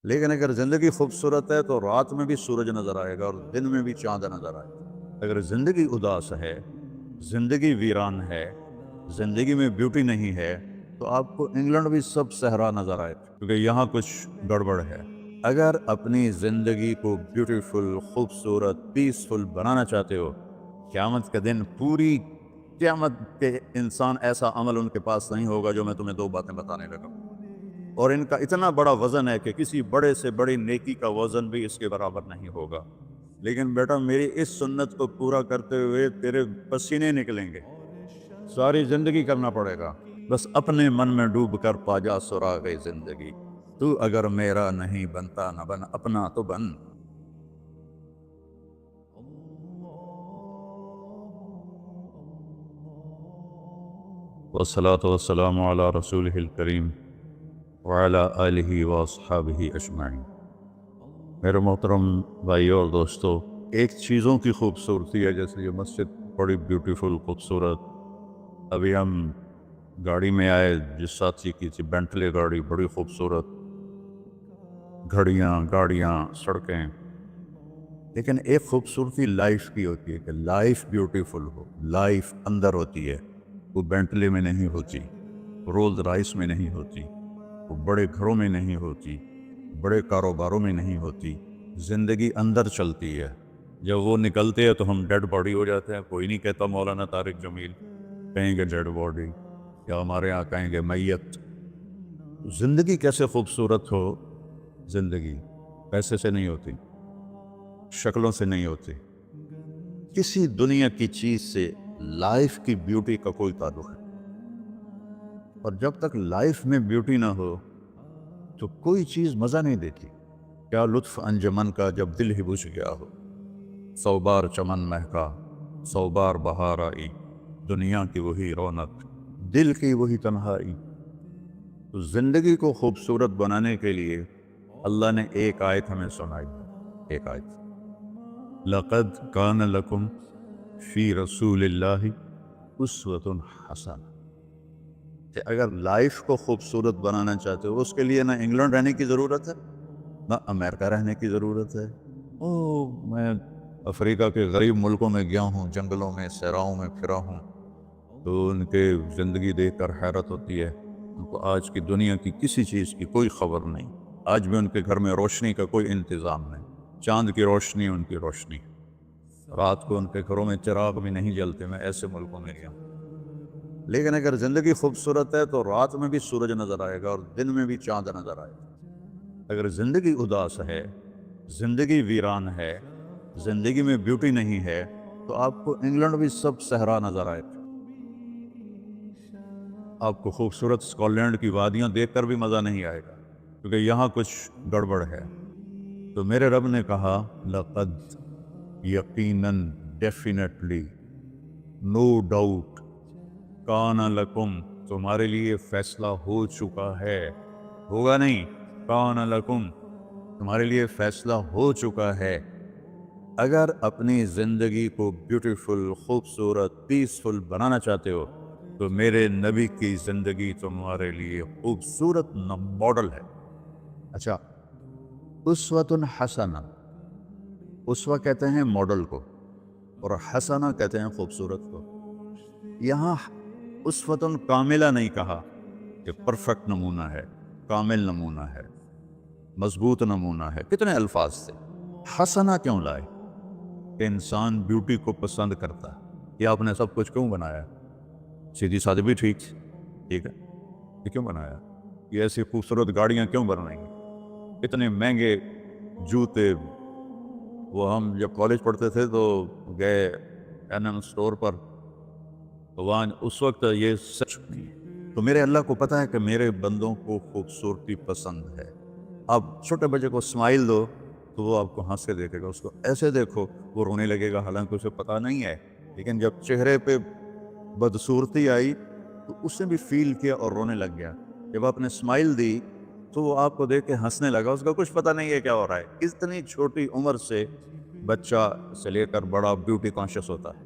لیکن اگر زندگی خوبصورت ہے تو رات میں بھی سورج نظر آئے گا اور دن میں بھی چاند نظر آئے گا۔ اگر زندگی اداس ہے، زندگی ویران ہے، زندگی میں بیوٹی نہیں ہے، تو آپ کو انگلینڈ بھی سب صحرا نظر آئے گا، کیونکہ یہاں کچھ گڑبڑ ہے۔ اگر اپنی زندگی کو بیوٹیفل، خوبصورت، پیسفل بنانا چاہتے ہو، قیامت کے دن پوری قیامت کے انسان ایسا عمل ان کے پاس نہیں ہوگا جو میں تمہیں دو باتیں بتانے لگا ہوں، اور ان کا اتنا بڑا وزن ہے کہ کسی بڑے سے بڑی نیکی کا وزن بھی اس کے برابر نہیں ہوگا۔ لیکن بیٹا میری اس سنت کو پورا کرتے ہوئے تیرے پسینے نکلیں گے، ساری زندگی کرنا پڑے گا، بس اپنے من میں ڈوب کر پا جا سراغ زندگی۔ تو اگر میرا نہیں بنتا نہ بن، اپنا تو بن۔ والصلاة والسلام على رسوله الكريم وعلى آلہ واصحابہ اجمعین۔ میرے محترم بھائیو اور دوستو، ایک چیزوں کی خوبصورتی ہے، جیسے یہ مسجد بڑی بیوٹیفل، خوبصورت۔ ابھی ہم گاڑی میں آئے، جس ساتھی کی تھی بینٹلے گاڑی، بڑی خوبصورت، گھڑیاں، گاڑیاں، سڑکیں۔ لیکن ایک خوبصورتی لائف کی ہوتی ہے کہ لائف بیوٹیفل ہو، لائف اندر ہوتی ہے، وہ بینٹلے میں نہیں ہوتی، رولز رائس میں نہیں ہوتی، وہ بڑے گھروں میں نہیں ہوتی، بڑے کاروباروں میں نہیں ہوتی۔ زندگی اندر چلتی ہے۔ جب وہ نکلتے ہیں تو ہم ڈیڈ باڈی ہو جاتے ہیں۔ کوئی نہیں کہتا مولانا طارق جمیل، کہیں گے ڈیڈ باڈی، یا ہمارے یہاں کہیں گے میت۔ زندگی کیسے خوبصورت ہو؟ زندگی پیسے سے نہیں ہوتی، شکلوں سے نہیں ہوتی، کسی دنیا کی چیز سے لائف کی بیوٹی کا کوئی تعلق ہے۔ اور جب تک لائف میں بیوٹی نہ ہو تو کوئی چیز مزہ نہیں دیتی۔ کیا لطف انجمن کا جب دل ہی بجھ گیا ہو، 100 بار چمن مہکا، 100 بار بہار آئی، دنیا کی وہی رونق، دل کی وہی تنہائی۔ تو زندگی کو خوبصورت بنانے کے لیے اللہ نے ایک آیت ہمیں سنائی، ایک آیت، لَقَدْ كَانَ لَكُمْ فِي رَسُولِ اللَّهِ أُسْوَةٌ حَسَنَةٌ۔ کہ اگر لائف کو خوبصورت بنانا چاہتے ہو، اس کے لیے نہ انگلینڈ رہنے کی ضرورت ہے، نہ امریکہ رہنے کی ضرورت ہے۔ میں افریقہ کے غریب ملکوں میں گیا ہوں، جنگلوں میں، صحراؤں میں پھرا ہوں، تو ان کے زندگی دیکھ کر حیرت ہوتی ہے۔ ان کو آج کی دنیا کی کسی چیز کی کوئی خبر نہیں۔ آج بھی ان کے گھر میں روشنی کا کوئی انتظام نہیں، چاند کی روشنی ان کی روشنی، رات کو ان کے گھروں میں چراغ بھی نہیں جلتے۔ میں ایسے ملکوں میں گیا ہوں۔ لیکن اگر زندگی خوبصورت ہے تو رات میں بھی سورج نظر آئے گا اور دن میں بھی چاند نظر آئے گا۔ اگر زندگی اداس ہے، زندگی ویران ہے، زندگی میں بیوٹی نہیں ہے، تو آپ کو انگلینڈ بھی سب صحرا نظر آئے گا۔ آپ کو خوبصورت اسکاٹ لینڈ کی وادیاں دیکھ کر بھی مزہ نہیں آئے گا، کیونکہ یہاں کچھ گڑبڑ ہے۔ تو میرے رب نے کہا، لقد، یقیناً، ڈیفینیٹلی، نو ڈاؤٹ، کان لکم، تمہارے لیے فیصلہ ہو چکا ہے، ہوگا نہیں، کان لکم، تمہارے لیے فیصلہ ہو چکا ہے۔ اگر اپنی زندگی کو بیوٹیفل، خوبصورت، پیسفل بنانا چاہتے ہو تو میرے نبی کی زندگی تمہارے لیے خوبصورت ماڈل ہے۔ اچھا، اسوۃ حسنہ، اسوہ کہتے ہیں ماڈل کو، اور حسنہ کہتے ہیں خوبصورت کو۔ یہاں اسوۃ کاملہ نہیں کہا کہ پرفیکٹ نمونہ ہے، کامل نمونہ ہے، مضبوط نمونہ ہے، کتنے الفاظ سے۔ حسنہ کیوں لائے؟ کہ انسان بیوٹی کو پسند کرتا ہے۔ یہ آپ نے سب کچھ کیوں بنایا؟ سیدھی سادھی بھی ٹھیک ہے، یہ کیوں بنایا؟ یہ ایسی خوبصورت گاڑیاں کیوں بنائیں گے؟ اتنے مہنگے جوتے۔ وہ ہم جب کالج پڑھتے تھے تو گئے این اسٹور پر، تو وہاں اس وقت یہ سچ تو میرے اللہ کو پتا ہے کہ میرے بندوں کو خوبصورتی پسند ہے۔ آپ چھوٹے بچے کو اسمائل دو تو وہ آپ کو ہنس کے دیکھے گا، اس کو ایسے دیکھو وہ رونے لگے گا، حالانکہ اسے پتا نہیں ہے۔ لیکن جب چہرے پہ بدصورتی آئی تو اس نے بھی فیل کیا اور رونے لگ گیا۔ جب آپ نے اسمائل دی تو وہ آپ کو دیکھ کے ہنسنے لگا، اس کا کچھ پتا نہیں ہے کیا ہو رہا ہے۔ اتنی چھوٹی عمر سے بچہ سے لے کر بڑا بیوٹی کانشیس ہوتا ہے،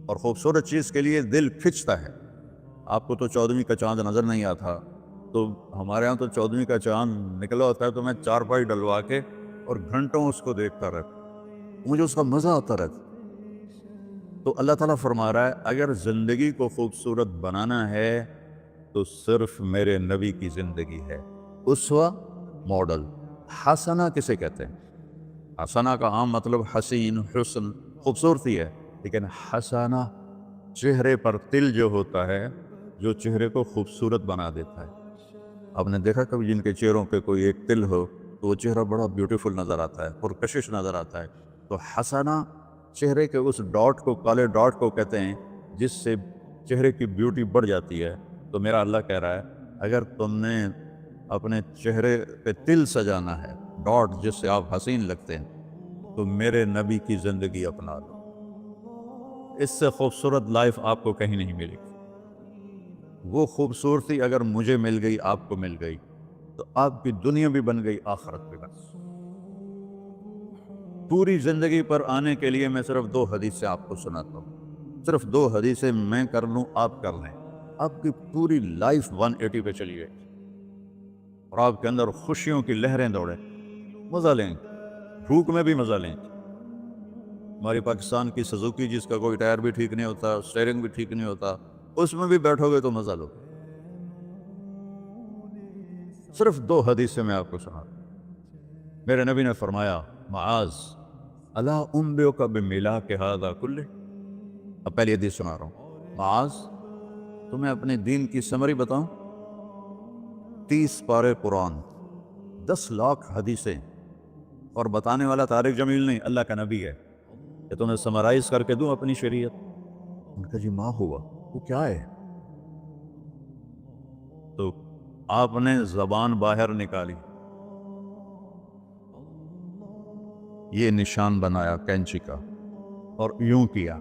اور خوبصورت چیز کے لیے دل کھنچتا ہے۔ آپ کو تو 14ویں کا چاند نظر نہیں آتا، تو ہمارے ہاں تو 14ویں کا چاند نکلا ہوتا ہے تو میں چارپائی ڈلوا کے اور گھنٹوں اس کو دیکھتا رہتا، مجھے اس کا مزہ آتا رہتا۔ تو اللہ تعالیٰ فرما رہا ہے اگر زندگی کو خوبصورت بنانا ہے تو صرف میرے نبی کی زندگی ہے اسوہ ماڈل۔ حسنہ کسے کہتے ہیں؟ حسنہ کا عام مطلب حسین، حسن، خوبصورتی ہے، لیکن حسنہ چہرے پر تل جو ہوتا ہے، جو چہرے کو خوبصورت بنا دیتا ہے۔ آپ نے دیکھا کبھی جن کے چہروں پہ کوئی ایک تل ہو تو وہ چہرہ بڑا بیوٹیفل نظر آتا ہے، پرکشش نظر آتا ہے۔ تو حسنہ چہرے کے اس ڈاٹ کو، کالے ڈاٹ کو کہتے ہیں جس سے چہرے کی بیوٹی بڑھ جاتی ہے۔ تو میرا اللہ کہہ رہا ہے اگر تم نے اپنے چہرے پہ تل سجانا ہے، ڈاٹ جس سے آپ حسین لگتے ہیں، تو میرے نبی کی زندگی اپنا لو۔ اس سے خوبصورت لائف آپ کو کہیں نہیں ملے گی۔ وہ خوبصورتی اگر مجھے مل گئی، آپ کو مل گئی، تو آپ کی دنیا بھی بن گئی، آخرت بھی بن گئی۔ پوری زندگی پر آنے کے لیے میں صرف 2 حدیثیں آپ کو سناتا ہوں، صرف 2 حدیثیں میں کر لوں، آپ کر لیں، آپ کی پوری لائف 180 پہ چلی گئی اور آپ کے اندر خوشیوں کی لہریں دوڑیں، مزہ لیں، بھوک میں بھی مزہ لیں۔ ہماری پاکستان کی سزوکی جس کا کوئی ٹائر بھی ٹھیک نہیں ہوتا، سٹیئرنگ بھی ٹھیک نہیں ہوتا، اس میں بھی بیٹھو گے تو مزہ لو۔ صرف 2 حدیثیں میں آپ کو سنا۔ میرے نبی نے فرمایا معاذ الا انبئک بملاک ھذا کلہ۔ اب پہلی حدیث سنا رہا ہوں۔ معاذ تمہیں اپنے دین کی سمری بتاؤں؟ 30 پارے قرآن، 10 لاکھ حدیثیں، اور بتانے والا طارق جمیل نہیں، اللہ کا نبی ہے، کہ تمہیں سمرائز کر کے دوں اپنی شریعت؟ ان کا جی ماں ہوا، وہ کیا ہے؟ تو آپ نے زبان باہر نکالی، یہ نشان بنایا کینچی کا اور یوں کیا،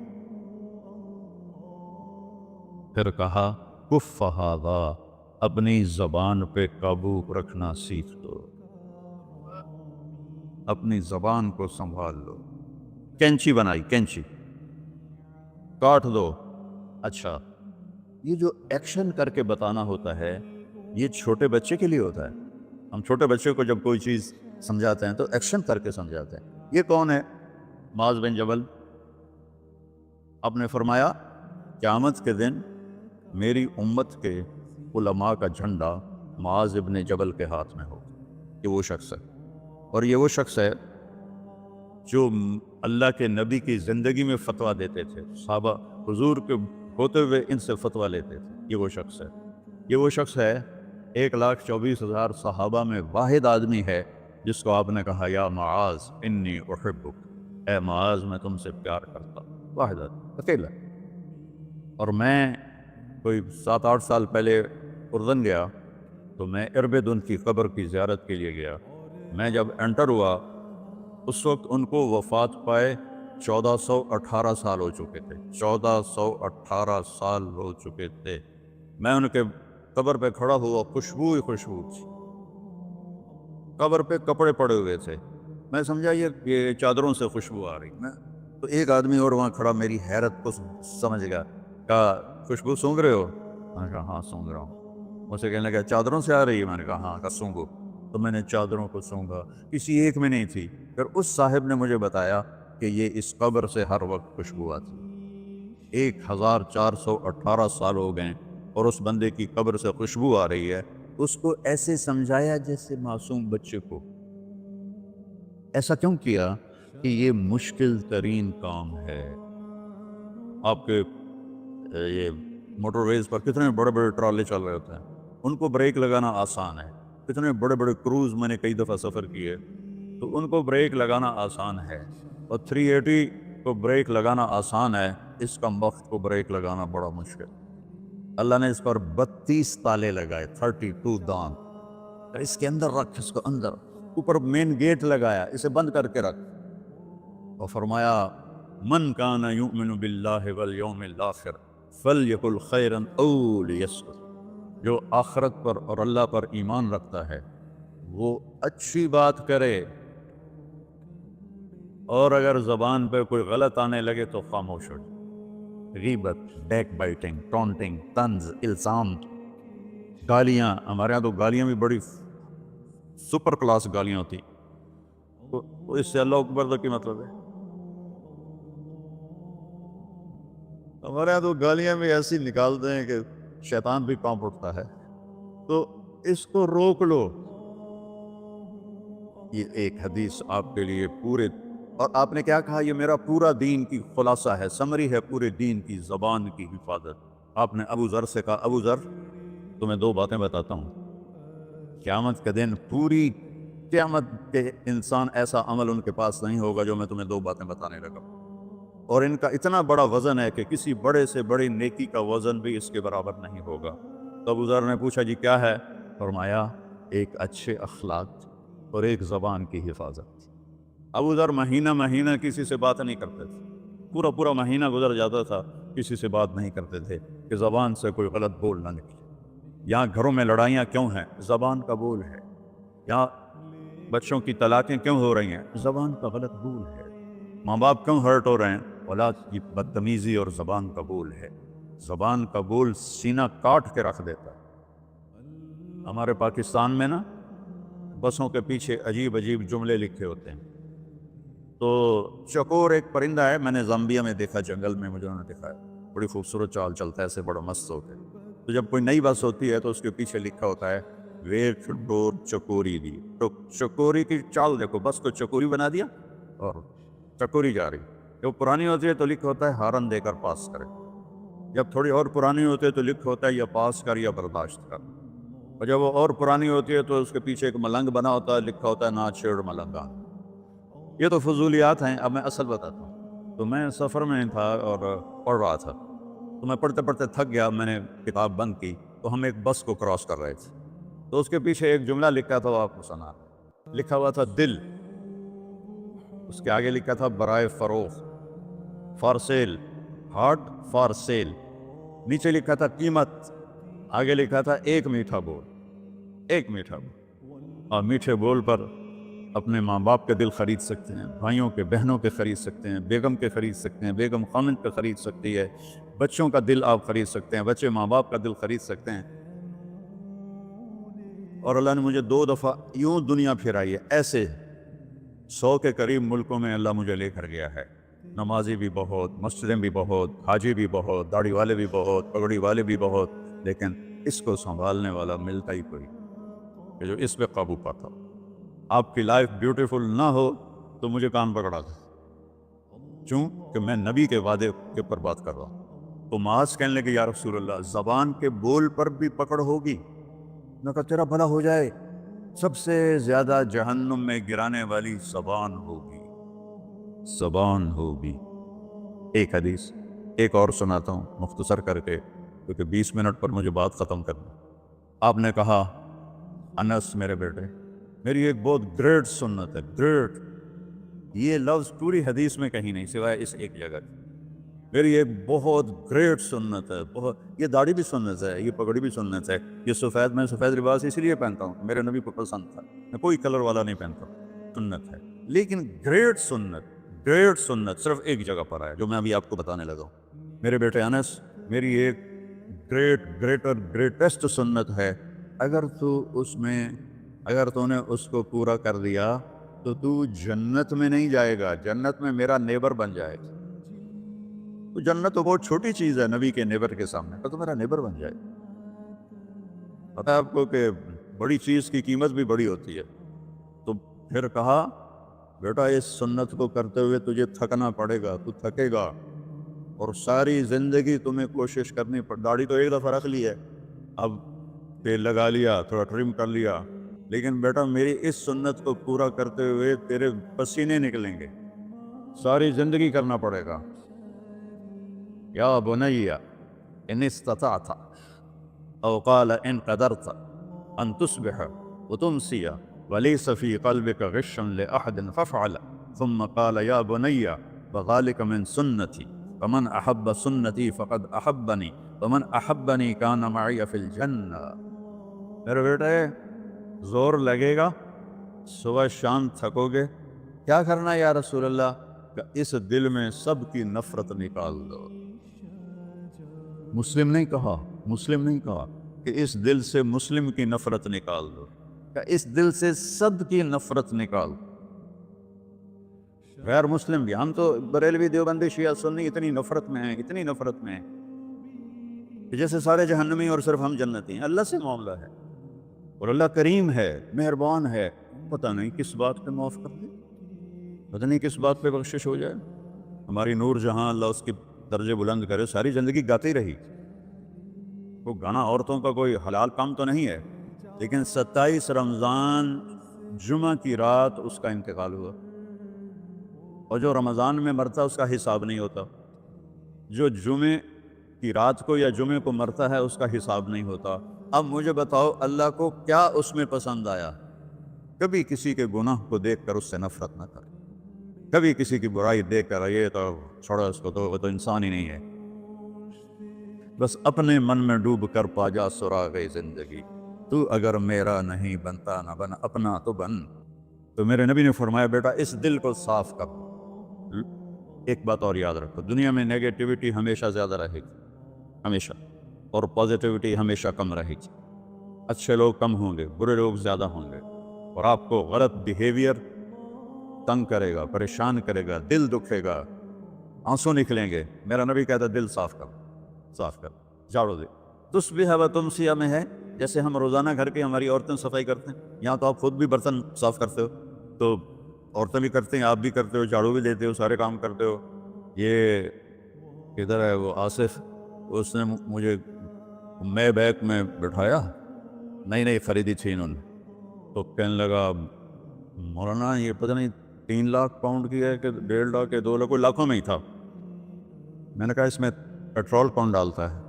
پھر کہا کف ھذا، اپنی زبان پہ قابو رکھنا سیکھ دو، اپنی زبان کو سنبھال لو۔ کینچی بنائی، کینچی، کاٹ دو۔ اچھا، یہ جو ایکشن کر کے بتانا ہوتا ہے یہ چھوٹے بچے کے لیے ہوتا ہے۔ ہم چھوٹے بچے کو جب کوئی چیز سمجھاتے ہیں تو ایکشن کر کے سمجھاتے ہیں۔ یہ کون ہے؟ معاذ بن جبل۔ آپ نے فرمایا قیامت کے دن میری امت کے علماء کا جھنڈا معاذ بن جبل کے ہاتھ میں ہوگا۔ یہ وہ شخص ہے، اور یہ وہ شخص ہے جو اللہ کے نبی کی زندگی میں فتویٰ دیتے تھے، صحابہ حضور کے ہوتے ہوئے ان سے فتویٰ لیتے تھے۔ یہ وہ شخص ہے، یہ وہ شخص ہے 1,24,000 صحابہ میں واحد آدمی ہے جس کو آپ نے کہا یا معاذ انی احبک، اے معاذ میں تم سے پیار کرتا ہوں، واحد آدمی، اکیلا۔ اور میں کوئی 7-8 سال پہلے اردن گیا تو میں اربد کی قبر کی زیارت کے لیے گیا۔ میں جب انٹر ہوا اس وقت ان کو وفات پائے 1418 سال ہو چکے تھے، 1418 سال ہو چکے تھے۔ میں ان کے قبر پہ کھڑا ہوا، خوشبو ہی خوشبو تھی، قبر پہ کپڑے پڑے ہوئے تھے، میں سمجھا یہ چادروں سے خوشبو آ رہی۔ میں تو ایک آدمی اور وہاں کھڑا میری حیرت کو سمجھ گیا، کہا خوشبو سونگ رہے ہو؟ میں نے کہا ہاں سونگ رہا ہوں۔ مجھ سے کہنے لگا چادروں سے آ رہی ہے؟ میں نے کہا ہاں، کہا سونگو۔ تو میں نے چادروں کو سونگا، کسی ایک میں نہیں تھی۔ پھر اس صاحب نے مجھے بتایا کہ یہ اس قبر سے ہر وقت خوشبو آتی۔ 1418 سال ہو گئے اور اس بندے کی قبر سے خوشبو آ رہی ہے۔ اس کو ایسے سمجھایا جیسے معصوم بچے کو۔ ایسا کیوں کیا؟ کہ یہ مشکل ترین کام ہے۔ آپ کے یہ موٹر ویز پر کتنے بڑے بڑے ٹرالے چل رہے ہوتے ہیں، ان کو بریک لگانا آسان ہے۔ کتنے بڑے بڑے کروز میں نے کئی دفعہ سفر کیے تو ان کو بریک لگانا آسان ہے، اور 380 کو بریک لگانا آسان ہے، اس کا وقت کو بریک لگانا بڑا مشکل۔ اللہ نے اس پر 32 تالے لگائے، 32 دان، اس کے اندر رکھ، اس کو اندر، اوپر مین گیٹ لگایا، اسے بند کر کے رکھ، اور فرمایا من کان یؤمن باللہ والیوم الآخر فلیقل خیرا او لیصمت، جو آخرت پر اور اللہ پر ایمان رکھتا ہے وہ اچھی بات کرے، اور اگر زبان پہ کوئی غلط آنے لگے تو خاموش ہو جائے۔ غیبت، بیک بائٹنگ، ٹونٹنگ، طنز، الزام، گالیاں، ہمارے یہاں تو گالیاں بھی بڑی سپر کلاس گالیاں ہوتی، تو اس سے اللہ اکبر کا کیا مطلب ہے؟ ہمارے یہاں تو گالیاں بھی ایسی نکالتے ہیں کہ شیطان بھی کانپ اٹھتا ہے، تو اس کو روک لو۔ یہ ایک حدیث آپ کے لیے پورے، اور آپ نے کیا کہا؟ یہ میرا پورا دین کی خلاصہ ہے، سمری ہے پورے دین کی، زبان کی حفاظت۔ آپ نے ابو ذر سے کہا، ابو ذر تمہیں دو باتیں بتاتا ہوں، قیامت کے دن پوری قیامت کے انسان ایسا عمل ان کے پاس نہیں ہوگا جو میں تمہیں دو باتیں بتانے لگا، اور ان کا اتنا بڑا وزن ہے کہ کسی بڑے سے بڑی نیکی کا وزن بھی اس کے برابر نہیں ہوگا۔ تو ابو ذر نے پوچھا جی کیا ہے؟ فرمایا ایک اچھے اخلاق اور ایک زبان کی حفاظت۔ ابو ذر مہینہ مہینہ کسی سے بات نہیں کرتے تھے، پورا پورا مہینہ گزر جاتا تھا کسی سے بات نہیں کرتے تھے کہ زبان سے کوئی غلط بول نہ نکلے۔ یہاں گھروں میں لڑائیاں کیوں ہیں؟ زبان کا بول ہے۔ یہاں بچوں کی طلاقیں کیوں ہو رہی ہیں؟ زبان کا غلط بول ہے۔ ماں باپ کیوں ہرٹ ہو رہے ہیں؟ اولاد کی بدتمیزی اور زبان کا بول ہے۔ زبان کا بول سینہ کاٹ کے رکھ دیتا ہے۔ ہمارے پاکستان میں نا بسوں کے پیچھے عجیب عجیب جملے لکھے ہوتے ہیں۔ تو چکور ایک پرندہ ہے، میں نے زامبیا میں دیکھا، جنگل میں مجھے انہوں نے دکھایا، بڑی خوبصورت چال چلتا ہے ایسے، بڑا مست ہو کے۔ تو جب کوئی نئی بس ہوتی ہے تو اس کے پیچھے لکھا ہوتا ہے ویٹ ڈور چکوری دی، تو چکوری کی چال دیکھو، بس کو چکوری بنا دیا اور چکوری جا رہی۔ جب پرانی ہوتی ہے تو لکھا ہوتا ہے ہارن دے کر پاس کرے، جب تھوڑی اور پرانی ہوتی ہے تو لکھا ہوتا ہے یا پاس کر یا برداشت کر، اور جب وہ اور پرانی ہوتی ہے تو اس کے پیچھے ایک ملنگ بنا ہوتا ہے، لکھا ہوتا ہے نا چھیڑ ملنگا۔ یہ تو فضولیات ہیں، اب میں اصل بتاتا ہوں۔ تو میں سفر میں تھا اور پڑھ رہا تھا، تو میں پڑھتے پڑھتے تھک گیا، میں نے کتاب بند کی، تو ہم ایک بس کو کراس کر رہے تھے، تو اس کے پیچھے ایک جملہ لکھا تھا، وہ آپ کو سنا، لکھا ہوا تھا دل، اس کے آگے لکھا تھا برائے فروخت، for sale, heart for sale, نیچے لکھا تھا قیمت، آگے لکھا تھا ایک میٹھا بول، ایک میٹھا بول۔ اور میٹھے بول پر اپنے ماں باپ کے دل خرید سکتے ہیں، بھائیوں کے بہنوں کے خرید سکتے ہیں، بیگم کے خرید سکتے ہیں، بیگم خامند کا خرید سکتی ہے، بچوں کا دل آپ خرید سکتے ہیں، بچے ماں باپ کا دل خرید سکتے ہیں۔ اور اللہ نے مجھے 2 دفعہ یوں دنیا پھرائی ہے، ایسے 100 کے قریب ملکوں میں اللہ مجھے لے کر گیا ہے، نمازی بھی بہت، مسجدیں بھی بہت، حاجی بھی بہت، داڑھی والے بھی بہت، پگڑی والے بھی بہت، لیکن اس کو سنبھالنے والا ملتا ہی کوئی کہ جو اس پہ قابو پاتا ہو۔ آپ کی لائف بیوٹیفل نہ ہو تو مجھے کان پکڑا دے، کیوں کہ میں نبی کے وعدے کے اوپر بات کر رہا ہوں۔ تو معاذ کہنے لگے یا رسول اللہ زبان کے بول پر بھی پکڑ ہوگی؟ میں کہا تیرا بھلا ہو جائے، سب سے زیادہ جہنم میں گرانے والی زبان ہوگی، زبان ہوگی۔ ایک حدیث ایک اور سناتا ہوں مختصر کر کے، کیونکہ 20 منٹ پر مجھے بات ختم کرنا۔ آپ نے کہا انس میرے بیٹے، میری ایک بہت گریٹ سنت ہے، گریٹ، یہ لفظ پوری حدیث میں کہیں نہیں سوائے اس ایک جگہ، میری ایک بہت گریٹ سنت ہے، بہت، یہ داڑھی بھی سنت ہے، یہ پگڑی بھی سنت ہے، یہ سفید، میں سفید لباس اس لیے پہنتا ہوں میرے نبی کو پسند تھا، میں کوئی کلر والا نہیں پہنتا، سنت ہے، لیکن گریٹ سنت، گریٹ سنت صرف ایک جگہ پر ہے جو میں ابھی آپ کو بتانے لگا ہوں۔ میرے بیٹے انس، میری ایک گریٹسٹ سنت ہے، اگر تو نے اس کو پورا کر دیا تو جنت میں نہیں جائے گا، جنت میں میرا نیبر بن جائے گا۔ تو جنت تو بہت چھوٹی چیز ہے نبی کے نیبر کے سامنے، تو میرا نیبر بن جائے گا۔ پتہ ہے آپ کو کہ بڑی چیز کی قیمت بھی بڑی ہوتی ہے۔ تو پھر کہا بیٹا اس سنت کو کرتے ہوئے تجھے تھکنا پڑے گا، تو تھکے گا، اور ساری زندگی تمہیں کوشش کرنی داڑھی تو ایک دفعہ رکھ لی ہے، اب تیل لگا لیا، تھوڑا ٹرم کر لیا، لیکن بیٹا میری اس سنت کو پورا کرتے ہوئے تیرے پسینے نکلیں گے، ساری زندگی کرنا پڑے گا۔ یا بنی ان استطعت او قال ان قدرت ان تصبح وتمسي وليس في قلبك غش لأحد فافعل، ثم قال يا بني وذلك من سنتي فمن احب سنتي فقد احبني ومن احبني كان معي في الجنة۔ میرے بیٹے زور لگے گا، صبح شام تھکو گے، کیا کرنا یا رسول اللہ؟ کہ اس دل میں سب کی نفرت نکال دو۔ مسلم نہیں کہا، مسلم نہیں کہا، کہ اس دل سے مسلم کی نفرت نکال دو، کہ اس دل سے صد کی نفرت نکال دو۔ غیر مسلم بھی، ہم تو بریلوی دیوبندی شیعہ سنی اتنی نفرت میں ہیں، اتنی نفرت میں ہیں کہ جیسے سارے جہنمی اور صرف ہم جنتی ہیں۔ اللہ سے معاملہ ہے، اور اللہ کریم ہے، مہربان ہے، پتہ نہیں کس بات پہ معاف کر دے، پتہ نہیں کس بات پہ بخشش ہو جائے۔ ہماری نور جہاں، اللہ اس کی درجے بلند کرے، ساری زندگی گاتی رہی۔ وہ گانا عورتوں کا کوئی حلال کام تو نہیں ہے، لیکن 27 رمضان جمعہ کی رات اس کا انتقال ہوا، اور جو رمضان میں مرتا اس کا حساب نہیں ہوتا، جو جمعے کی رات کو یا جمعے کو مرتا ہے اس کا حساب نہیں ہوتا۔ اب مجھے بتاؤ اللہ کو کیا اس میں پسند آیا؟ کبھی کسی کے گناہ کو دیکھ کر اس سے نفرت نہ کرے، کبھی کسی کی برائی دیکھ کر یہ تو چھوڑو اس کو، تو وہ تو انسان ہی نہیں ہے۔ بس اپنے من میں ڈوب کر پا جا سراغ زندگی، تو اگر میرا نہیں بنتا نہ بن، اپنا تو بن۔ تو میرے نبی نے فرمایا بیٹا اس دل کو صاف کر۔ ایک بات اور یاد رکھو، دنیا میں نیگیٹیوٹی ہمیشہ زیادہ رہے گی، ہمیشہ، اور پازیٹیوٹی ہمیشہ کم رہے گی۔ اچھے لوگ کم ہوں گے، برے لوگ زیادہ ہوں گے، اور آپ کو غلط بیہیویئر تنگ کرے گا، پریشان کرے گا، دل دکھے گا، آنسو نکلیں گے۔ میرا نبی کہتا دل صاف کر، صاف کر، جھاڑو دے۔ تصبح و تمسی میں ہے، جیسے ہم روزانہ گھر کی ہماری عورتیں صفائی کرتے ہیں، یہاں تو آپ خود بھی برتن صاف کرتے ہو، تو عورتیں بھی کرتے ہیں، آپ بھی کرتے ہو، جھاڑو بھی دیتے ہو، سارے کام کرتے ہو۔ یہ کدھر ہے وہ آصف، اس نے مجھے میں بیگ میں بٹھایا، نئی خریدی تھی انہوں نے، تو کہنے لگا مولانا یہ پتہ نہیں 3 لاکھ پاؤنڈ کی ہے کہ 1.5 لاکھ کے 2 لاکھ، کوئی لاکھوں میں ہی تھا۔ میں نے کہا اس میں پیٹرول کون ڈالتا ہے؟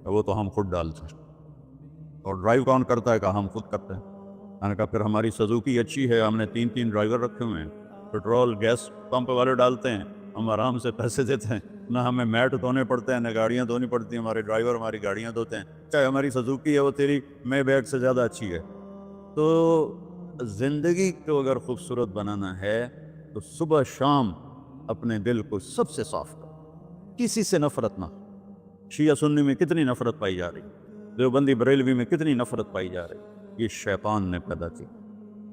وہ تو ہم خود ڈالتے ہیں۔ اور ڈرائیو کون کرتا ہے؟ کہا ہم خود کرتے ہیں۔ میں نے کہا پھر ہماری سزوکی اچھی ہے، ہم نے 3 ڈرائیور رکھے ہوئے ہیں، پیٹرول گیس پمپ والے ڈالتے ہیں، ہم آرام سے پیسے دیتے ہیں، نہ ہمیں میٹ دھونے پڑتے ہیں، نہ گاڑیاں دھونی پڑتی ہیں، ہمارے ڈرائیور ہماری گاڑیاں دھوتے ہیں، چاہے ہماری سزوکی ہے وہ تیری میں بیگ سے زیادہ اچھی ہے۔ تو زندگی کو اگر خوبصورت بنانا ہے تو صبح شام اپنے دل کو سب سے صاف کر، کسی سے نفرت نہ۔ شیعہ سنی میں کتنی نفرت پائی جا رہی، دیوبندی بریلوی میں کتنی نفرت پائی جا رہی، یہ شیطان نے پیدا کی۔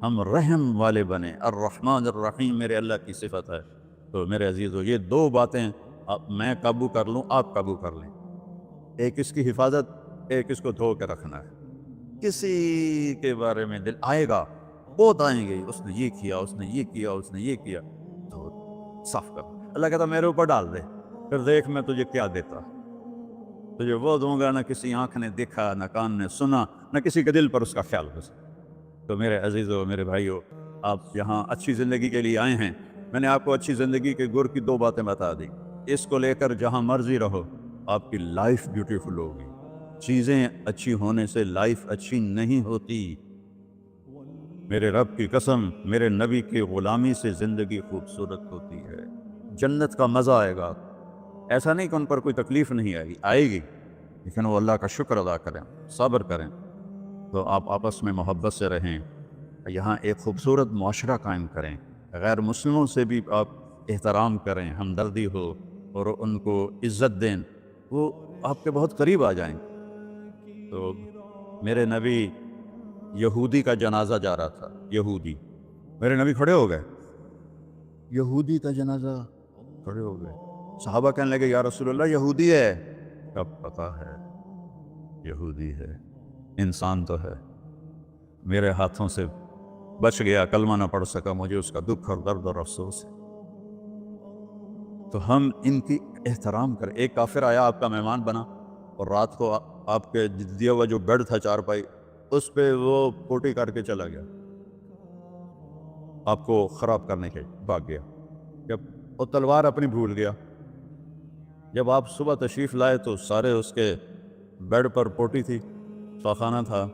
ہم رحم والے بنے، الرحمن الرحیم میرے اللہ کی صفت ہے۔ تو میرے عزیزو یہ 2 باتیں میں قابو کر لوں، آپ قابو کر لیں، ایک اس کی حفاظت، ایک اس کو دھو کے رکھنا ہے۔ کسی کے بارے میں دل آئے گا، بہت آئیں گے، اس نے یہ کیا، اس نے یہ کیا، اس نے یہ کیا، تو صاف کر۔ اللہ کہتا میرے اوپر ڈال دے، پھر دیکھ میں تجھے کیا دیتا، تجھے وہ دوں گا نہ کسی آنکھ نے دیکھا، نہ کان نے سنا، نہ کسی کے دل پر اس کا خیال ہو سکتا۔ تو میرے عزیزو، میرے بھائیو، آپ یہاں اچھی زندگی کے لیے آئے ہیں۔ میں نے آپ کو اچھی زندگی کے گر کی 2 باتیں بتا دی، اس کو لے کر جہاں مرضی رہو، آپ کی لائف بیوٹیفل ہوگی۔ چیزیں اچھی ہونے سے لائف اچھی نہیں ہوتی۔ میرے رب کی قسم، میرے نبی کی غلامی سے زندگی خوبصورت ہوتی ہے، جنت کا مزہ آئے گا۔ ایسا نہیں کہ ان پر کوئی تکلیف نہیں آئے گی، آئے گی، لیکن وہ اللہ کا شکر ادا کریں، صبر کریں۔ تو آپ آپس میں محبت سے رہیں، یہاں ایک خوبصورت معاشرہ قائم کریں، غیر مسلموں سے بھی آپ احترام کریں، ہمدردی ہو، اور ان کو عزت دیں، وہ آپ کے بہت قریب آ جائیں۔ تو میرے نبی یہودی کا جنازہ جا رہا تھا، یہودی، میرے نبی کھڑے ہو گئے، یہودی کا جنازہ، کھڑے ہو گئے۔ صحابہ کہنے لگے یا رسول اللہ یہودی ہے۔ کب پتا ہے یہودی ہے، انسان تو ہے، میرے ہاتھوں سے بچ گیا، کلمہ نہ پڑھ سکا، مجھے اس کا دکھ اور درد اور افسوس ہے۔ تو ہم ان کی احترام کریں۔ ایک کافر آیا، آپ کا مہمان بنا، اور رات کو آپ کے دیا ہوا جو بیڈ تھا چارپائی، اس پہ وہ پوٹی کر کے چلا گیا، آپ کو خراب کرنے کے بھاگ گیا، جب وہ تلوار اپنی بھول گیا۔ جب آپ صبح تشریف لائے تو سارے اس کے بیڈ پر پوٹی تھی، پاخانہ تھا،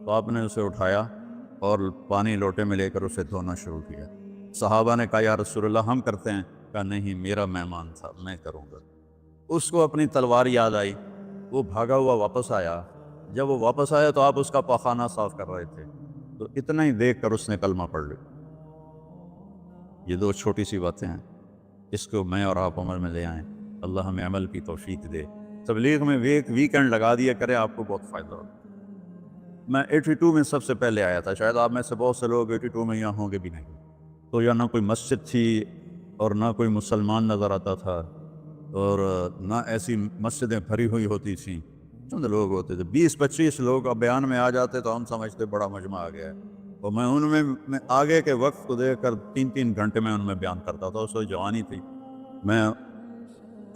تو آپ نے اسے اٹھایا اور پانی لوٹے میں لے کر اسے دھونا شروع کیا۔ صحابہ نے کہا یا رسول اللہ ہم کرتے ہیں؟ کہا نہیں، میرا مہمان تھا، میں کروں گا۔ اس کو اپنی تلوار یاد آئی، وہ بھاگا ہوا واپس آیا۔ جب وہ واپس آیا تو آپ اس کا پاخانہ صاف کر رہے تھے، تو اتنا ہی دیکھ کر اس نے کلمہ پڑھ لیا۔ یہ 2 چھوٹی سی باتیں ہیں، اس کو میں اور آپ عمل میں لے آئیں، اللہ ہمیں عمل کی توفیق دے۔ تبلیغ میں ایک ویکنڈ لگا دیا کرے، آپ کو بہت فائدہ ہوگا۔ میں 82 میں سب سے پہلے آیا تھا، شاید آپ میں سے بہت سے لوگ 82 میں یہاں ہوں گے بھی نہیں۔ تو یہاں نہ کوئی مسجد تھی اور نہ کوئی مسلمان نظر آتا تھا، اور نہ ایسی مسجدیں بھری ہوئی ہوتی تھیں، چند لوگ ہوتے تھے، 20-25 لوگ اب بیان میں آ جاتے تو ہم سمجھتے بڑا مجمع آ گیا ہے، اور میں ان میں آگے کے وقت کو دیکھ کر 3-3 گھنٹے میں ان میں بیان کرتا تھا۔ اس وقت جوانی تھی۔ میں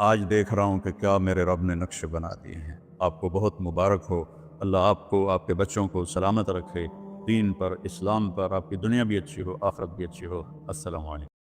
آج دیکھ رہا ہوں کہ کیا میرے رب نے نقش بنا دیے ہیں۔ آپ کو بہت مبارک ہو، اللہ آپ کو، آپ کے بچوں کو سلامت رکھے، دین پر، اسلام پر، آپ کی دنیا بھی اچھی ہو، آخرت بھی اچھی ہو۔ السلام علیکم۔